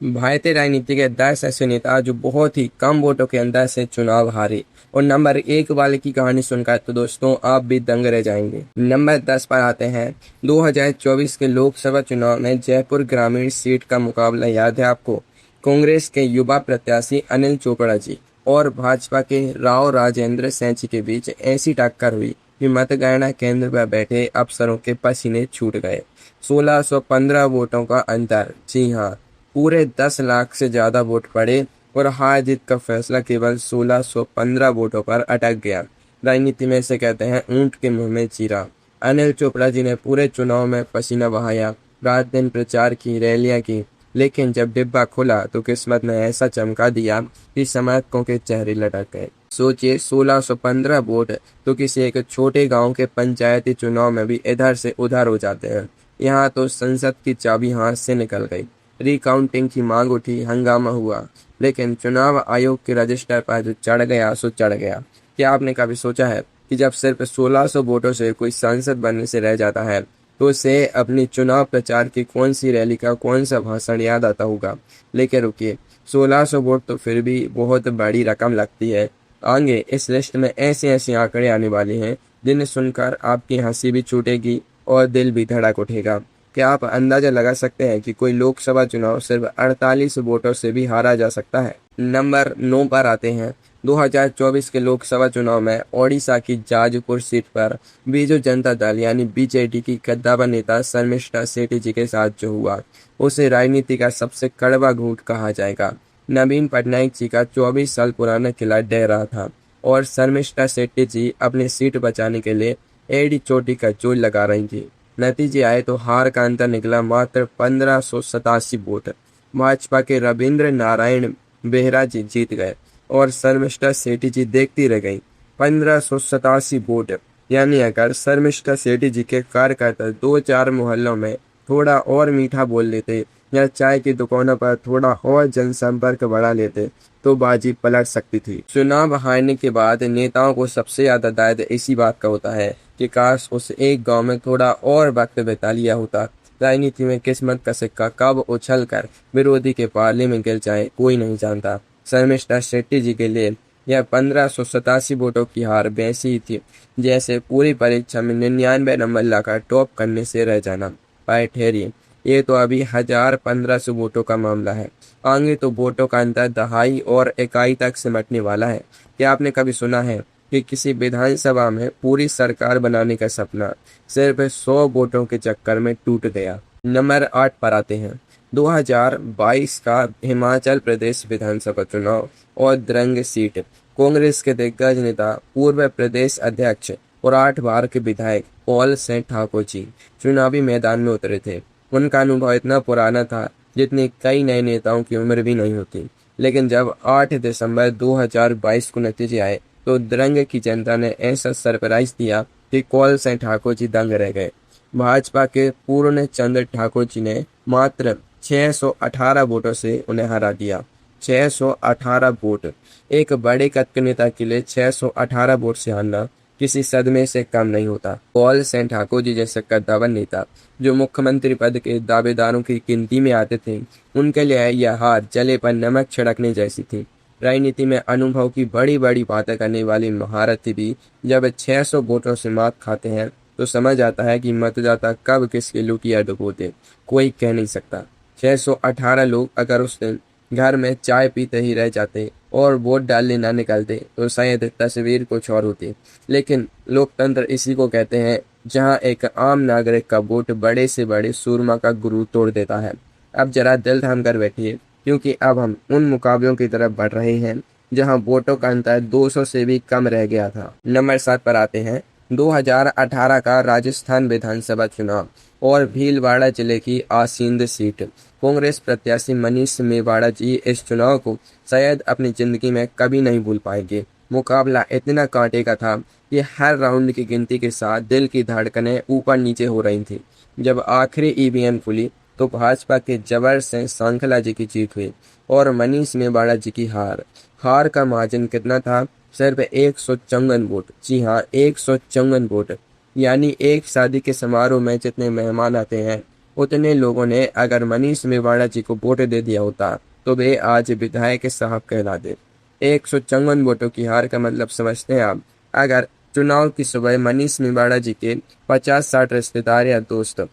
भारतीय राजनीति के 10 ऐसे नेता जो बहुत ही कम वोटों के अंतर से चुनाव हारे। और नंबर 1 वाले की कहानी सुनकर तो दोस्तों आप भी दंग रह जाएंगे। नंबर 10 पर आते हैं। 2024 के लोकसभा चुनाव में जयपुर ग्रामीण सीट का मुकाबला याद है आपको। कांग्रेस के युवा प्रत्याशी अनिल चोपड़ा जी और भाजपा के राव राजेंद्र सैंची के बीच ऐसी टक्कर हुई कि मतगणना केंद्र पर बैठे अफसरों के पसीने छूट गए। 1615 वोटों का अंतर, जी हाँ, पूरे 10 लाख से ज्यादा वोट पड़े और हार जीत का फैसला केवल 1615 वोटों पर अटक गया। राजनीति में इसे कहते हैं ऊंट के मुंह में जीरा। अनिल चोपड़ा जी ने पूरे चुनाव में पसीना बहाया, रात दिन प्रचार की, रैलियां की, लेकिन जब डिब्बा खुला तो किस्मत ने ऐसा चमका दिया कि समर्थकों के चेहरे लटक गए। सोचिए, 1615 वोट तो किसी एक छोटे गांव के पंचायती चुनाव में भी इधर से उधर हो जाते हैं। यहाँ तो संसद की चाबी हाथ से निकल गई। रिकाउंटिंग की मांग उठी, हंगामा हुआ, लेकिन चुनाव आयोग के रजिस्टर पर जो चढ़ गया सो चढ़ गया। क्या आपने कभी सोचा है कि जब सिर्फ 1600 वोटों से कोई सांसद बनने से रह जाता है तो उसे अपनी चुनाव प्रचार की कौन सी रैली का कौन सा भाषण याद आता होगा। लेकिन रुकिए, 1600 वोट तो फिर भी बहुत बड़ी रकम लगती है। आगे इस लिस्ट में ऐसे ऐसे आंकड़े आने वाले हैं जिन्हें सुनकर आपकी हंसी भी छूटेगी और दिल भी धड़क उठेगा। क्या आप अंदाजा लगा सकते हैं कि कोई लोकसभा चुनाव सिर्फ 48 वोटों से भी हारा जा सकता है। नंबर 9 पर आते हैं। 2024 के लोकसभा चुनाव में ओडिशा की जाजपुर सीट पर बीजू जनता दल यानी बीजेडी की कद्दावर नेता शर्मिष्ठा शेट्टी जी के साथ जो हुआ उसे राजनीति का सबसे कड़वा घूंट कहा जाएगा। नवीन पटनायक जी का 24 साल पुराना किला ढह रहा था और शर्मिष्ठा शेट्टी जी अपनी सीट बचाने के लिए एड़ी चोटी का जोर लगा रही थी। नतीजे आए तो हार का अंतर निकला मात्र 1587 वोट। भाजपा के रविंद्र नारायण बेहरा जी जीत गए और शर्मिष्ठा शेट्टी जी देखती रह गई। 1587 वोट, यानी अगर शर्मिष्ठा शेट्टी जी के कार्यकर्ता 2-4 मोहल्लों में थोड़ा और मीठा बोल लेते या चाय की दुकानों पर थोड़ा और जनसंपर्क बढ़ा लेते तो बाजी पलट सकती थी। चुनाव हारने के बाद नेताओं को सबसे ज्यादा दर्द इसी बात का होता है कि काश उस एक गांव में थोड़ा और वक्त बिता लिया होता। राजनीति में किस्मत का सिक्का कब उछल कर विरोधी के पाले में गिर जाए कोई नहीं जानता। शर्मिष्ठा शेट्टी जी के लिए यह 1587 वोटों की हार वैसी ही थी जैसे पूरी परीक्षा में 99 नंबर लाकर टॉप करने से रह जाना। पर ठहरिए, ये तो अभी 1500 वोटों का मामला है। आगे तो वोटों का अंतर दहाई और इकाई तक सिमटने वाला है। क्या आपने कभी सुना है कि किसी विधानसभा में पूरी सरकार बनाने का सपना सिर्फ 100 वोटों के चक्कर में टूट गया। नंबर 8 पर आते हैं। 2022 का हिमाचल प्रदेश विधानसभा चुनाव और द्रंग सीट। कांग्रेस के दिग्गज नेता, पूर्व प्रदेश अध्यक्ष और 8 बार के विधायक पॉल सेठ ठाकुर जी चुनावी मैदान में उतरे थे। उनका अनुभव इतना पुराना था जितने कई नए नेताओं की उम्र भी नहीं होती। लेकिन जब 8 दिसंबर 2022 को नतीजे आए तो द्रंग की जनता ने ऐसा सरप्राइज दिया कि कौल सिंह ठाकुर जी दंग रह गए। भाजपा के पूर्ण चंद्र ठाकुर जी ने मात्र 618 वोटों से उन्हें हरा दिया। 618 वोट, एक बड़े कद के नेता के लिए 618 वोट से हारना किसी सदमे से कम नहीं होता। कौल सिंह ठाकुर जी जैसे कद्दावर नेता जो मुख्यमंत्री पद के दावेदारों की गिनती में आते थे, उनके लिए यह हार जले पर नमक छिड़कने जैसी थी। राजनीति में अनुभव की बड़ी बड़ी बातें करने वाली महारथी भी जब 600 वोटों से मात खाते हैं तो समझ आता है कि मतदाता कब किसके लुटिया डुबोते कोई कह नहीं सकता। 618 लोग अगर उस दिन घर में चाय पीते ही रह जाते और वोट डालने ना निकलते तो शायद तस्वीर कुछ और होती। लेकिन लोकतंत्र इसी को कहते हैं जहां एक आम नागरिक का वोट बड़े से बड़े सूरमा का गुरु तोड़ देता है। अब जरा दिल थाम कर बैठिए, क्योंकि अब हम उन मुकाबलों की तरफ बढ़ रहे हैं जहां वोटों का अंतर 200 से भी कम रह गया था। नंबर 7 पर आते हैं। 2018 का राजस्थान विधानसभा चुनाव और भीलवाड़ा जिले की आसींद सीट। कांग्रेस प्रत्याशी मनीष मेवाड़ा जी इस चुनाव को शायद अपनी जिंदगी में कभी नहीं भूल पाएंगे। मुकाबला इतना कांटे का था कि हर राउंड की गिनती के साथ दिल की धड़कनें ऊपर नीचे हो रही थी। जब आखिरी ईवीएम खुली तो भाजपा के जबर से सांखला जी की जीत हुई और मनीष मेवाड़ा जी की हार। हार का मार्जिन कितना था? सिर्फ 154 वोट। जी हाँ, 154 वोट। यानी एक शादी के समारोह में जितने मेहमान आते हैं उतने लोगों ने अगर मनीष मेवाड़ा जी को वोट दे दिया होता तो वे आज विधायक साहब कहलाते। 154 वोटों की हार का मतलब समझते हैं आप। अगर चुनाव की सुबह मनीष मेवाड़ा जी के 50-60 रिश्तेदार या दोस्त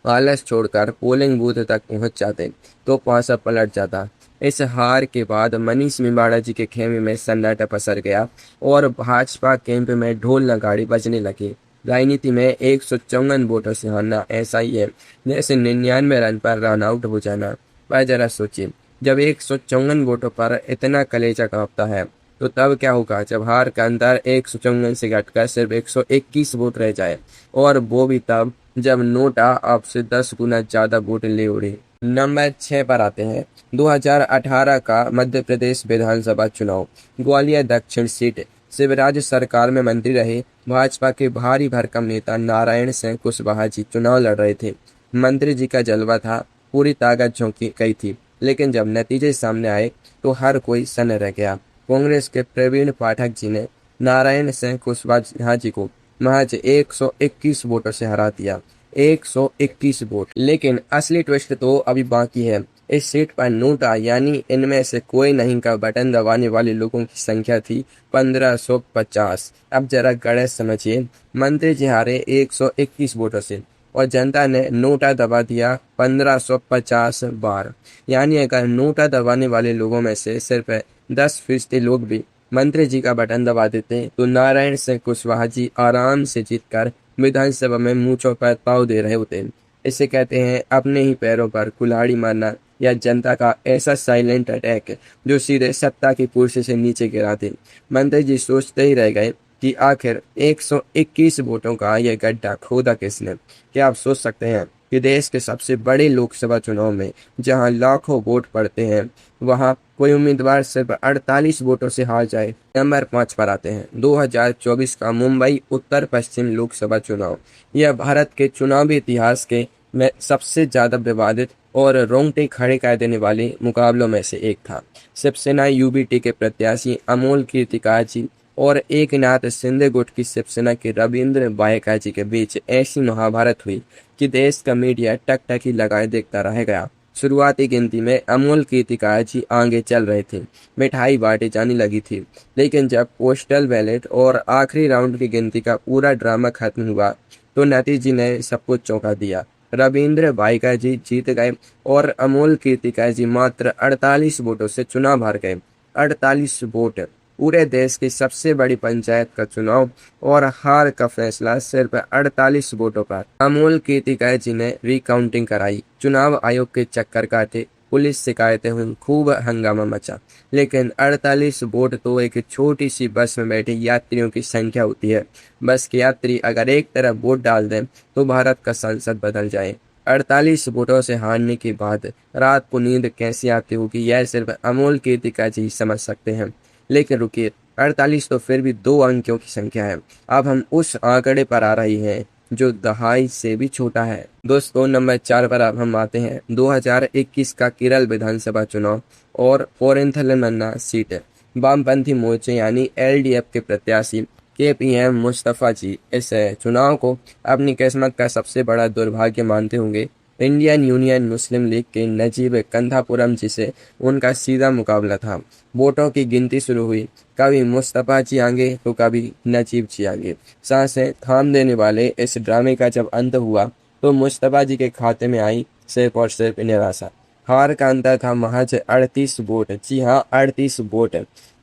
आलस छोड़कर पोलिंग बूथ तक पहुंच जाते तो पासा पलट जाता। इस हार के बाद मनीष मेवाड़ा जी के खेमे में सन्नाटा पसर गया और भाजपा कैंप में ढोल नगाड़ी बजने लगे। राजनीति में 154 वोटों से हारना ऐसा ही है जैसे 99 रन पर रन आउट हो जाना। पर जरा सोचिए, जब 154 वोटों पर इतना कलेजा कांपता है तो तब क्या होगा जब हार का अंतर 154 से घटकर सिर्फ 121 वोट रह जाए, और वो भी तब जब नोटा आपसे 10 गुना ज्यादा वोट ले उड़े। नंबर 6 पर आते हैं 2018 का मध्य प्रदेश विधानसभा चुनाव। ग्वालियर दक्षिण सीट। शिवराज सरकार में मंत्री रहे भाजपा के भारी भरकम नेता नारायण सिंह कुशवाहा जी चुनाव लड़ रहे थे। मंत्री जी का जलवा था, पूरी ताकत झोंकी गई थी, लेकिन जब नतीजे सामने आए तो हर कोई सन्न रह गया। कांग्रेस के प्रवीण पाठक जी ने नारायण सिंह कुशवाहा जी को महज 121 वोटों से हरा दिया। 121 वोट। लेकिन असली ट्विस्ट तो अभी बाकी है। इस सीट पर नोटा यानी इनमें से कोई नहीं का बटन दबाने वाले लोगों की संख्या थी 1550। अब जरा गणित समझिए, मंत्री जी हारे 121 वोटों से और जनता ने नोटा दबा दिया 1550 बार। यानी अगर नोटा दबाने वाले लोगों में से सिर्फ 10% लोग भी मंत्री जी का बटन दबा देते तो नारायण सिंह कुशवाहा जी आराम से जीतकर विधानसभा में मूंछों पर ताव दे रहे होते। इसे कहते हैं अपने ही पैरों पर कुल्हाड़ी मारना, या जनता का ऐसा साइलेंट अटैक जो सीधे सत्ता की कुर्सी से नीचे गिरा दे। मंत्री जी सोचते ही रह गए कि आखिर 121 वोटों का यह गड्ढा खोदा किसने। क्या आप सोच सकते हैं कि देश के सबसे बड़े लोकसभा चुनाव में जहां लाखों वोट पड़ते हैं वहां कोई उम्मीदवार सिर्फ 48 वोटों से हार जाए। नंबर 5 पर आते हैं 2024 का मुंबई उत्तर पश्चिम लोकसभा चुनाव। यह भारत के चुनावी इतिहास के में सबसे ज्यादा विवादित और रोंगटे खड़े कर देने वाले मुकाबलों में से एक था। शिवसेना यूबीटी के प्रत्याशी अमोल कीर्तिकार जी और एकनाथ शिंदे गुट की शिवसेना के रविंद्र बायका जी के बीच ऐसी महाभारत हुई कि देश का मीडिया टकटकी लगाए देखता रह गया। शुरुआती गिनती में अमोल कीर्तिकार जी आगे चल रहे थे, मिठाई बांटी जाने लगी थी, लेकिन जब पोस्टल बैलेट और आखिरी राउंड की गिनती का पूरा ड्रामा खत्म हुआ तो नतीजे ने सब कुछ चौंका दिया। रविंद्र बाइका जी जीत गए और अमोल कीर्तिकार जी मात्र 48 वोटों से चुनाव हार गए। 48 वोट। पूरे देश की सबसे बड़ी पंचायत का चुनाव और हार का फैसला सिर्फ 48 वोटों पर। अमोल कीर्तिकार जी ने रिकाउंटिंग कराई, चुनाव आयोग के चक्कर काटे, पुलिस शिकायतें हुई, खूब हंगामा मचा, लेकिन 48 वोट तो एक छोटी सी बस में बैठे यात्रियों की संख्या होती है। बस के यात्री अगर एक तरफ वोट डाल दें तो भारत का संसद बदल जाए। 48 वोटों से हारने के बाद रात को नींद कैसी आती होगी यह सिर्फ अमोल कीर्तिकार जी समझ सकते हैं। लेकिन रुकिए, 48 तो फिर भी 2 अंकों की संख्या है। अब हम उस आंकड़े पर आ रही हैं जो दहाई से भी छोटा है। दोस्तों, नंबर 4 पर अब हम आते हैं 2021 का केरल विधानसभा चुनाव और पोरेंथलमन्ना सीट। वामपंथी मोर्चे यानी एलडीएफ के प्रत्याशी केपीएम मुस्तफा जी इस चुनाव को अपनी किस्मत का सबसे बड़ा दुर्भाग्य मानते होंगे। इंडियन यूनियन मुस्लिम लीग के नजीब कंधापुरम जी से उनका सीधा मुकाबला था। वोटों की गिनती शुरू हुई, कभी मुस्तफा जी आगे तो कभी नजीब जी आगे। सांसें थाम देने वाले इस ड्रामे का जब अंत हुआ तो मुस्तफा जी के खाते में आई सिर्फ और सिर्फ निराशा। हार का अंतर था महज 38 वोट। जी हाँ, 38 वोट।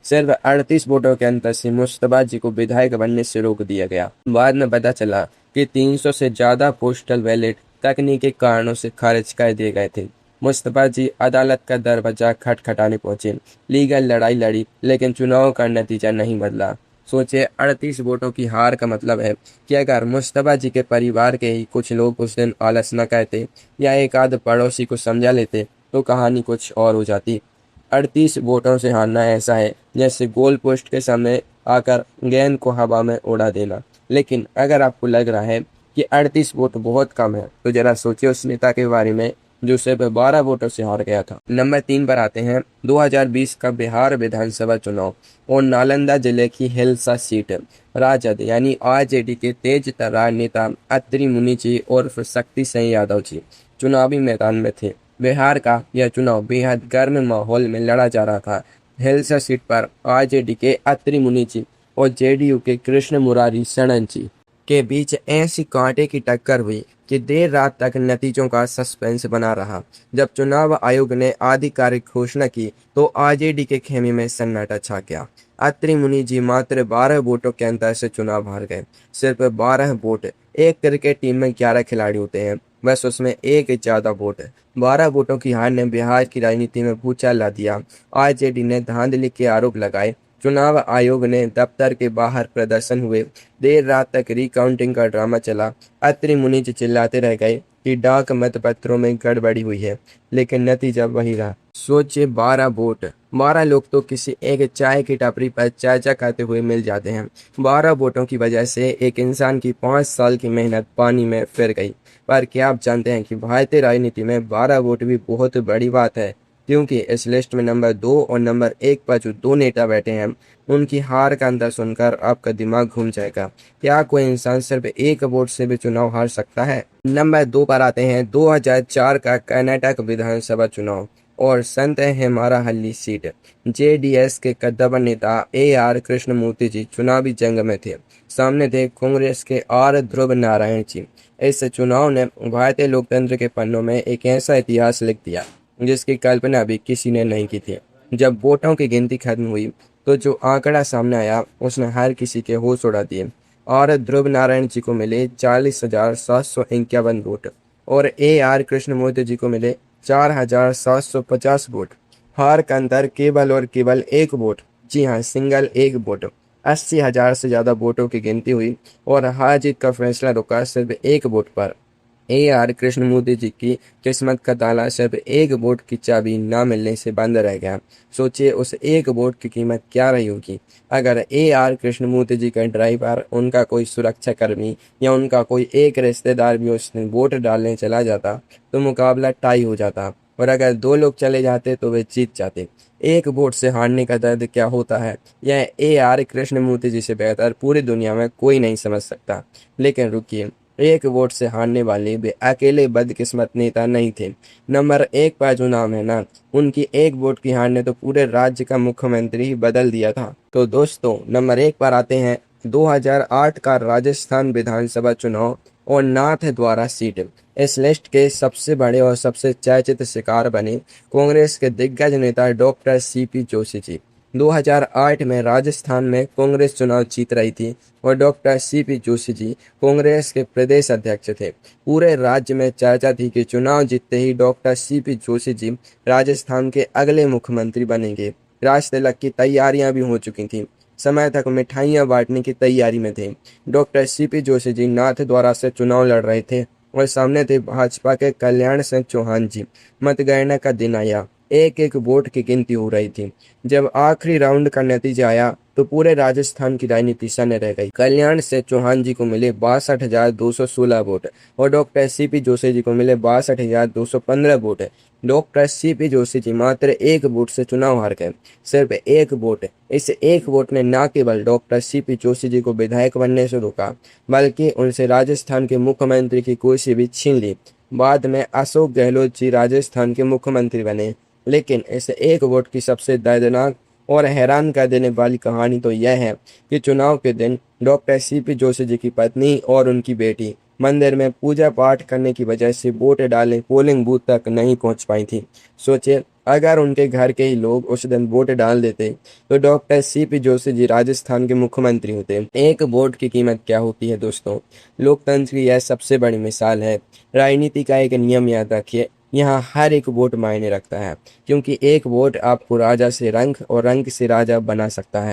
सिर्फ 38 वोटों के अंतर से मुस्तफा जी को विधायक बनने से रोक दिया गया। बाद में पता चला कि 300 से ज्यादा पोस्टल बैलेट तकनीकी कारणों से खारिज कर दिए गए थे। मुस्तफा जी अदालत का दरवाजा खटखटाने पहुंचे, लीगल लड़ाई लड़ी, लेकिन चुनाव का नतीजा नहीं बदला। सोचे, 38 वोटों की हार का मतलब है कि अगर मुस्तफा जी के परिवार के ही कुछ लोग उस दिन आलस न करते या एक आध पड़ोसी को समझा लेते तो कहानी कुछ और हो जाती। 38 वोटों से हारना ऐसा है जैसे गोल पोस्ट के सामने आकर गेंद को हवा में उड़ा देना। लेकिन अगर आपको लग रहा है कि 38 वोट बहुत कम है तो जरा सोचिए उस नेता के बारे में जो सिर्फ 12 वोटों से हार गया था। नंबर 3 पर आते हैं 2020 का बिहार विधानसभा चुनाव और नालंदा जिले की हिल्सा सीट। राजद यानी आरजेडी के तेज तर्रार नेता अत्रि मुनि जी उर्फ शक्ति सिंह यादव जी चुनावी मैदान में थे। बिहार का यह चुनाव बेहद गर्म माहौल में लड़ा जा रहा था। हिल्सा सीट पर आरजेडी के अत्रि मुनि जी और जेडीयू के कृष्ण मुरारी शरण जी के बीच ऐसी कांटे की टक्कर हुई कि देर रात तक नतीजों का सस्पेंस बना रहा। जब चुनाव आयोग ने आधिकारिक घोषणा की तो आरजेडी के खेमे में सन्नाटा छा गया। अत्रि मुनि जी मात्र 12 वोटों के अंतर से चुनाव हार गए। सिर्फ 12 वोट। एक क्रिकेट टीम में 11 खिलाड़ी होते हैं, बस उसमें एक ज्यादा वोट। 12 वोटों की हार ने बिहार की राजनीति में भूचाल ला दिया। आरजेडी ने धांधली के आरोप लगाए। चुनाव आयोग ने दफ्तर के बाहर प्रदर्शन हुए। देर रात तक रिकाउंटिंग का ड्रामा चला। अत्रि मुनि जी चिल्लाते रह गए कि डाक मतपत्रों में गड़बड़ी हुई है, लेकिन नतीजा वही रहा। सोचिए, 12 वोट। 12 लोग तो किसी एक चाय की टपरी पर चाय खाते हुए मिल जाते हैं। 12 वोटों की वजह से एक इंसान की 5 साल की मेहनत पानी में फिर गई। पर क्या आप जानते हैं कि भारतीय राजनीति में 12 वोट भी बहुत बड़ी बात है, क्योंकि इस लिस्ट में नंबर 2 और नंबर 1 पर जो 2 नेता बैठे हैं, उनकी हार का अंतर सुनकर आपका दिमाग घूम जाएगा। क्या कोई इंसान सिर्फ एक वोट से भी चुनाव हार सकता है? नंबर 2 पर आते हैं 2004 का कर्नाटक विधानसभा चुनाव और संत हेमाराहल्ली सीट। जेडीएस के कद्दावर नेता AR कृष्णमूर्ति जी चुनावी जंग में थे। सामने थे कांग्रेस के R ध्रुव नारायण जी। इस चुनाव ने भारतीय लोकतंत्र के पन्नों में एक ऐसा इतिहास लिख दिया जिसकी कल्पना भी किसी ने नहीं की थी। जब वोटों की गिनती खत्म हुई तो जो आंकड़ा सामने आया उसने हर किसी के होश उड़ा दिए। और ध्रुव नारायण जी को मिले 40,751 वोट और AR कृष्णमूर्ति जी को मिले 4,750 वोट। हार का अंतर केवल और केवल एक वोट, जी हाँ, सिंगल एक वोट। 80,000 से ज्यादा वोटों की गिनती हुई और हार जीत का फैसला रुका सिर्फ एक वोट पर। AR कृष्णमूर्ति जी की किस्मत का ताला सिर्फ एक वोट की चाबी न मिलने से बंद रह गया। सोचिए उस एक वोट की कीमत क्या रही होगी। अगर AR कृष्णमूर्ति जी का ड्राइवर, उनका कोई सुरक्षा कर्मी या उनका कोई एक रिश्तेदार भी उसने वोट डालने चला जाता तो मुकाबला टाई हो जाता, और अगर 2 लोग चले जाते तो वे जीत जाते। एक वोट से हारने का दर्द क्या होता है, यह AR कृष्णमूर्ति जी से बेहतर पूरी दुनिया में कोई नहीं समझ सकता। लेकिन रुकिए, एक वोट से हारने वाले वे अकेले बदकिस्मत नेता नहीं थे। नंबर 1 पर जो नाम है ना, उनकी एक वोट की हार ने तो पूरे राज्य का मुख्यमंत्री ही बदल दिया था। तो दोस्तों, नंबर 1 पर आते हैं 2008 का राजस्थान विधानसभा चुनाव और नाथ द्वारा सीट। इस लिस्ट के सबसे बड़े और सबसे चर्चित शिकार बने कांग्रेस के दिग्गज नेता डॉक्टर CP जोशी जी। 2008 में राजस्थान में कांग्रेस चुनाव जीत रही थी और डॉक्टर CP जोशी जी कांग्रेस के प्रदेश अध्यक्ष थे। पूरे राज्य में चर्चा थी कि चुनाव जीतते ही डॉक्टर CP जोशी जी राजस्थान के अगले मुख्यमंत्री बनेंगे। राजतिलक की तैयारियां भी हो चुकी थी। समय तक मिठाइयां बांटने की तैयारी में थे। डॉक्टर CP जोशी जी नाथ द्वारा से चुनाव लड़ रहे थे और सामने थे भाजपा के कल्याण सिंह चौहान जी। मतगणना का दिन आया। एक एक वोट की गिनती हो रही थी। जब आखिरी राउंड का नतीजा आया तो पूरे राजस्थान की राजनीति सन्न रह गई। कल्याण सिंह चौहान जी को मिले 62,216 वोट और डॉक्टर CP जोशी जी को मिले 62,215 vote. Doctor CP Joshi ji मात्र एक वोट से चुनाव हार गए। सिर्फ एक वोट। इस एक वोट ने न केवल डॉक्टर CP जोशी जी को विधायक बनने से रोका, बल्कि उनसे राजस्थान के मुख्यमंत्री की कुर्सी भी छीन ली। बाद में अशोक गहलोत जी राजस्थान के मुख्यमंत्री बने। लेकिन इस एक वोट की सबसे दर्दनाक और हैरान कर देने वाली कहानी तो यह है कि चुनाव के दिन डॉक्टर CP जोशी जी की पत्नी और उनकी बेटी मंदिर में पूजा पाठ करने की वजह से वोट डालने पोलिंग बूथ तक नहीं पहुंच पाई थी। सोचिए, अगर उनके घर के ही लोग उस दिन वोट डाल देते तो डॉक्टर CP जोशी जी राजस्थान के मुख्यमंत्री होते। एक वोट की कीमत क्या होती है दोस्तों। लोकतंत्र की यह सबसे बड़ी मिसाल है। राजनीति का एक नियम याद रखिए, यहाँ हर एक वोट मायने रखता है, क्योंकि एक वोट आपको राजा से रंक और रंक से राजा बना सकता है।